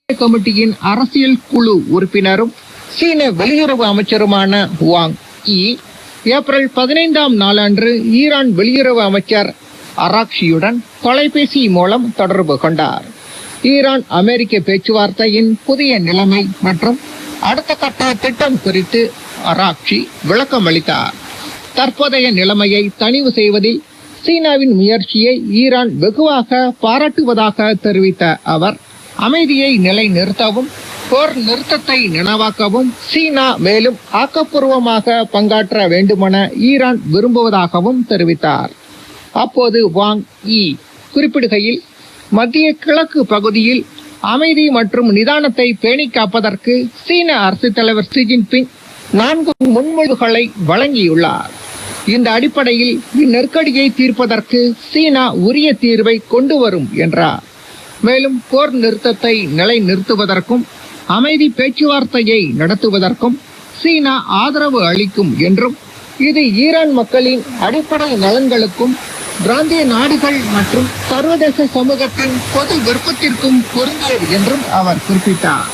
கமிட்டியின் அரசியல் குழு உறுப்பினரும் சீன வெளியுறவு அமைச்சருமான வாங் யி ஏப்ரல் 15ஆம் நாளன்று ஈரான் வெளியுறவு அமைச்சர் அராக்ஷியுடன் தொலைபேசி மூலம் தொடர்பு கொண்டார். ஈரான் அமெரிக்க பேச்சுவார்த்தையின் புதிய நிலைமை மற்றும் அடுத்த கட்ட திட்டம் குறித்து அராக்ஷி விளக்கம் அளித்தார். தற்போதைய நிலைமையை தணிவு செய்வதில் சீனாவின் முயற்சியை ஈரான் வெகுவாக பாராட்டுவதாக தெரிவித்த அவர், அமைதியை நிலைநிறுத்தவும் போர் நிறுத்தத்தை நினைவாக்கவும் சீனா மேலும் ஆக்கப்பூர்வமாக பங்காற்ற வேண்டுமென ஈரான் விரும்புவதாகவும் தெரிவித்தார். அப்போது வாங் யி குறிப்பிடுகையில், மத்திய கிழக்கு பகுதியில் அமைதி மற்றும் நிதானத்தை பேணி காப்பதற்கு சீன அரசுத் தலைவர் ஷி ஜின்பிங் 4 முன்மொழிவுகளை வழங்கியுள்ளார். இந்த அடிப்படையில் இந்நெருக்கடியை தீர்ப்பதற்கு சீனா உரிய தீர்வை கொண்டு வரும் என்றார். மேலும் போர் நிறுத்தத்தை நிலைநிறுத்துவதற்கும் அமைதி பேச்சுவார்த்தையை நடத்துவதற்கும் சீனா ஆதரவு அளிக்கும் என்றும், இது ஈரான் மக்களின் அடிப்படை நலன்களுக்கும் பிராந்திய நாடுகள் மற்றும் சர்வதேச சமூகத்தின் பொது விருப்பத்திற்கும் பொருந்தியது என்றும் அவர் குறிப்பிட்டார்.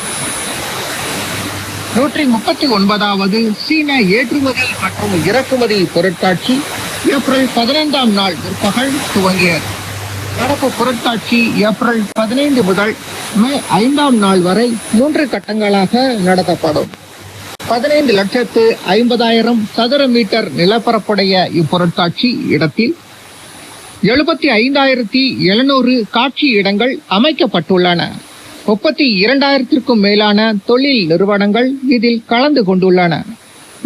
139வது சீன ஏற்றுமதி மற்றும் இறக்குமதி பொருட்காட்சி ஏப்ரல் 15ஆம் நாள் பிற்பகல் துவங்கியது. நடப்பு பொருட்காட்சி ஏப்ரல் 15 முதல் மே 5ஆம் நாள் வரை 3 கட்டங்களாக நடத்தப்படும். 15,50,000 சதுர மீட்டர் நிலப்பரப்புடைய இப்பொருட்காட்சி இடத்தில் 75,700 காட்சி இடங்கள் அமைக்கப்பட்டுள்ளன. 32,000க்கும் மேலான தொழில் நிறுவனங்கள் இதில் கலந்து கொண்டுள்ளன.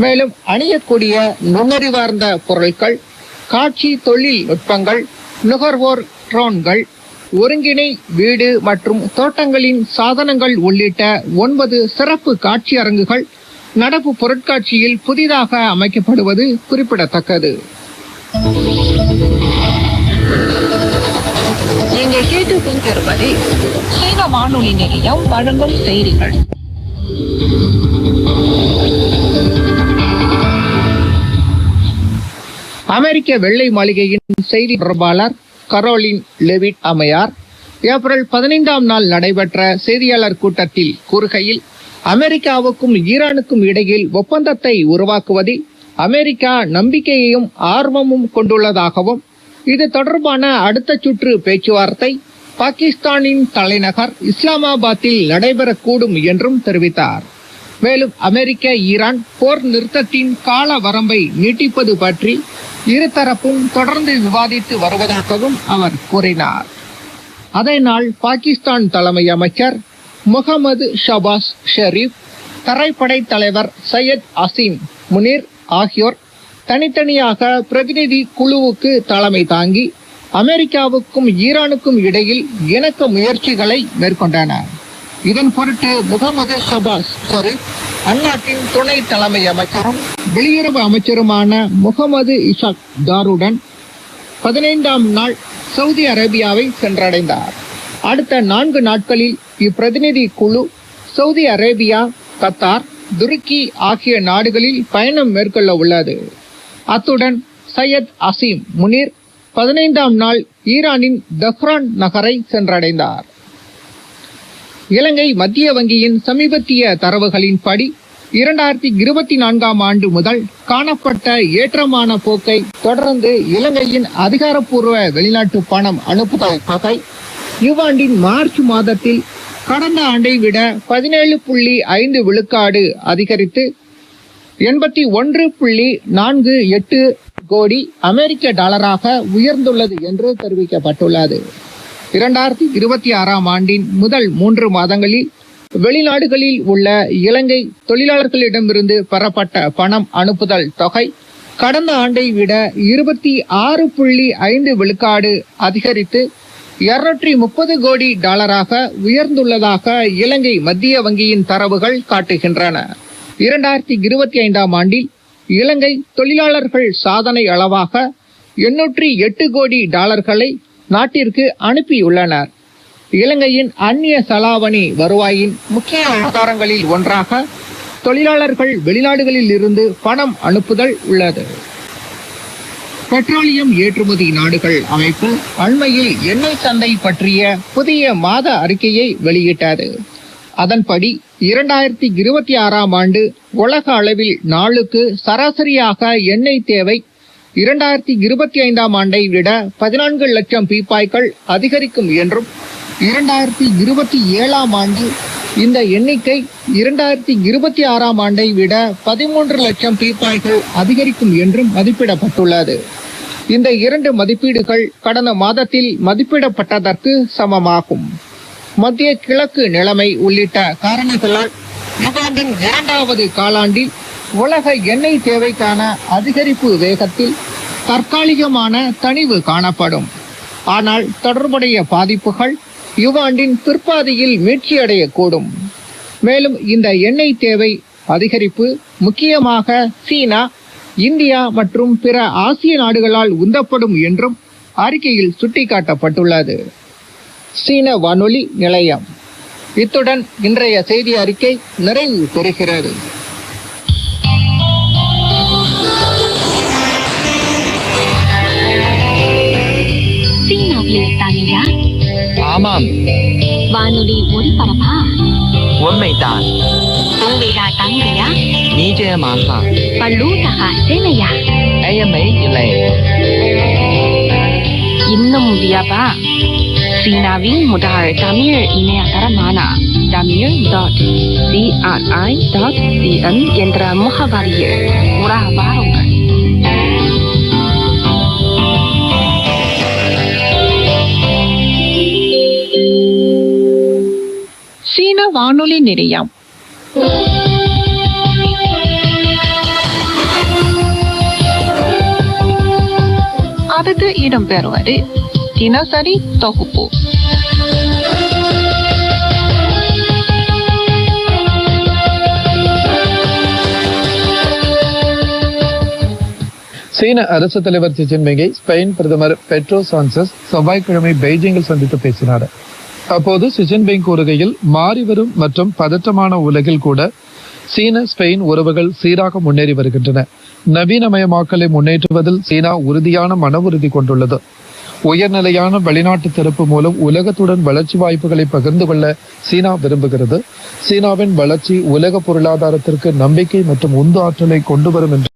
மேலும் அணியக்கூடிய நுண்ணறிவார்ந்த பொருட்கள், காட்சி தொழில் நுட்பங்கள், நுகர்வோர் ட்ரோன்கள், ஒருங்கிணை வீடு மற்றும் தோட்டங்களின் சாதனங்கள் உள்ளிட்ட 9 சிறப்பு காட்சி அரங்குகள் நடப்பு பொருட்காட்சியில் புதிதாக அமைக்கப்படுவது குறிப்பிடத்தக்கது. நீங்கள் கேட்டுக்கொண்டிருப்பது சீன வானொலி நிலையம் வழங்கும் செய்திகள். அமெரிக்க வெள்ளை மாளிகையின் செய்தி தொடர்பாளர் கரோலின் லெவிட் அம்மையார் ஏப்ரல் 15ஆம் நாள் நடைபெற்ற செய்தியாளர் கூட்டத்தில் கூறுகையில், அமெரிக்காவுக்கும் ஈரானுக்கும் இடையில் ஒப்பந்தத்தை உருவாக்குவதில் அமெரிக்கா நம்பிக்கையையும் ஆர்வமும் கொண்டுள்ளதாகவும், இது தொடர்பான அடுத்த சுற்று பேச்சுவார்த்தை பாகிஸ்தானின் தலைநகர் இஸ்லாமாபாத்தில் நடைபெறக்கூடும் என்றும் தெரிவித்தார். மேலும் அமெரிக்க ஈரான் போர் நிறுத்தத்தின் கால வரம்பை நீட்டிப்பது பற்றி இருதரப்பும் தொடர்ந்து விவாதித்து வருவதாகவும் அவர் கூறினார். அதே நாள் பாகிஸ்தான் தலைமை அமைச்சர் முகமது ஷபாஸ் ஷெரீப், தரைப்படை தலைவர் சையத் அசீம் முனீர் ஆகியோர் தனித்தனியாக பிரதிநிதி குழுவுக்கு தலைமை தாங்கி அமெரிக்காவுக்கும் ஈரானுக்கும் இடையில் இணக்க முயற்சிகளை மேற்கொண்டனர். இதன் பொருட்டு முகமது ஷபாஸ் ஷெரீப் அந்நாட்டின் துணை தலைமை அமைச்சரும் வெளியுறவு அமைச்சருமான முகமது இஷாக் தாருடன் 15ஆம் நாள் சவுதி அரேபியாவை சென்றடைந்தார். அடுத்த 4 நாட்களில் இப்பிரதிநிதி குழு சவுதி அரேபியா, கத்தார், துருக்கி ஆகிய நாடுகளில் பயணம் மேற்கொள்ள உள்ளது. அத்துடன் சையத் அசீம் முனீர் 15ஆம் நாள் ஈரானின் தெஹ்ரான் நகரை சென்றடைந்தார். இலங்கை மத்திய வங்கியின் சமீபத்திய தரவுகளின்படி 2024ஆம் ஆண்டு முதல் காணப்பட்ட ஏற்றமான போக்கை தொடர்ந்து இலங்கையின் அதிகாரப்பூர்வ வெளிநாட்டு பணம் அனுப்புதல் தொகை இவ்வாண்டின் மார்ச் மாதத்தில் கடந்த ஆண்டை விட 17.5 விழுக்காடு அதிகரித்து 81.48 கோடி அமெரிக்க டாலராக உயர்ந்துள்ளது என்று தெரிவிக்கப்பட்டுள்ளது. 2026ஆம் ஆண்டின் முதல் 3 மாதங்களில் வெளிநாடுகளில் உள்ள இலங்கை தொழிலாளர்களிடமிருந்து பெறப்பட்ட பணம் அனுப்புதல் தொகை கடந்த ஆண்டை விட 26.5 விழுக்காடு அதிகரித்து 230 கோடி டாலராக உயர்ந்துள்ளதாக இலங்கை மத்திய வங்கியின் தரவுகள் காட்டுகின்றன. 2025ஆம் ஆண்டில் இலங்கை தொழிலாளர்கள் சாதனை அளவாக 808 கோடி டாலர்களை நாட்டிற்கு அனுப்பியுள்ளனர். இலங்கையின் அந்நிய செலாவணி வருவாயின் முக்கிய ஆதாரங்களில் ஒன்றாக தொழிலாளர்கள் வெளிநாடுகளில் இருந்து பணம் அனுப்புதல் உள்ளது. பெட்ரோலியம் ஏற்றுமதி நாடுகள் அமைப்பு அண்மையில் எண்ணெய் சந்தை பற்றிய புதிய மாத அறிக்கையை வெளியிட்டது. அதன்படி 2026ஆம் ஆண்டு உலக அளவில் நாளுக்கு சராசரியாக எண்ணெய் தேவை 2025ஆம் ஆண்டை விட 14 லட்சம் பீப்பாய்கள் அதிகரிக்கும் என்றும் 2027ஆம் ஆண்டு இந்த எண்ணிக்கை 2026ஆம் ஆண்டை விட 13 லட்சம் பீப்பாய்கள் அதிகரிக்கும் என்றும் மதிப்பிடப்பட்டுள்ளது. இந்த இரண்டு மதிப்பீடுகள் கடந்த மாதத்தில் மதிப்பிடப்பட்டதற்கு சமமாகும். மத்திய கிழக்கு நிலைமை உள்ளிட்ட காரணங்களால் யுகாண்டின் 2வது காலாண்டில் உலக எண்ணெய் தேவைக்கான அதிகரிப்பு வேகத்தில் தற்காலிகமான தணிவு காணப்படும். ஆனால் தொடர்புடைய பாதிப்புகள் யுகாண்டின் பிற்பாதியில் மீட்சியடையக்கூடும். மேலும் இந்த எண்ணெய் தேவை அதிகரிப்பு முக்கியமாக சீனா, இந்தியா மற்றும் பிற ஆசிய நாடுகளால் உந்தப்படும் என்றும் அறிக்கையில் சுட்டிக்காட்டப்பட்டுள்ளது. சீன வானொலி நிலையம். இத்துடன் இன்றைய செய்தி அறிக்கை நிறைவு பெறுகிறது. சீனாவில் தானியா? ஆமாம். வானொலி ஒலிபரப்பா? உண்மைதான். உண்மையா தாங்கயா? நிஜமாக. பல்லூதகா சேனையா? ஐயமே இல்லை. இன்னும் முடியாதா? சீனாவின் முதல் தமிழ் இணையதளமான tamil.cri.cn என்ற முகவரியில் உலாவாருங்கள். சீன வானொலி நிலையம். அடுத்து இடம்பெறுவது தினசரி தொகுப்பு. சீன அரசு தலைவர் ஷி ஜின்பிங்கை ஸ்பெயின் பிரதமர் பெட்ரோ சான்சஸ் செவ்வாய்க்கிழமை பெய்ஜிங்கில் சந்தித்து பேசினார். அப்போது ஷி ஜின்பிங் கூறுகையில், மாறிவரும் மற்றும் பதற்றமான உலகில் கூட சீன ஸ்பெயின் உறவுகள் சீராக முன்னேறி வருகின்றன. நவீனமயமாக்கலை முன்னேற்றுவதில் சீனா உறுதியான மன உறுதி கொண்டுள்ளது. உயர்நிலையான வெளிநாட்டு திறப்பு மூலம் உலகத்துடன் வளர்ச்சி வாய்ப்புகளை பகிர்ந்து கொள்ள சீனா விரும்புகிறது. சீனாவின் வளர்ச்சி உலக பொருளாதாரத்திற்கு நம்பிக்கை மற்றும் உந்து ஆற்றலை கொண்டு வரும் என்று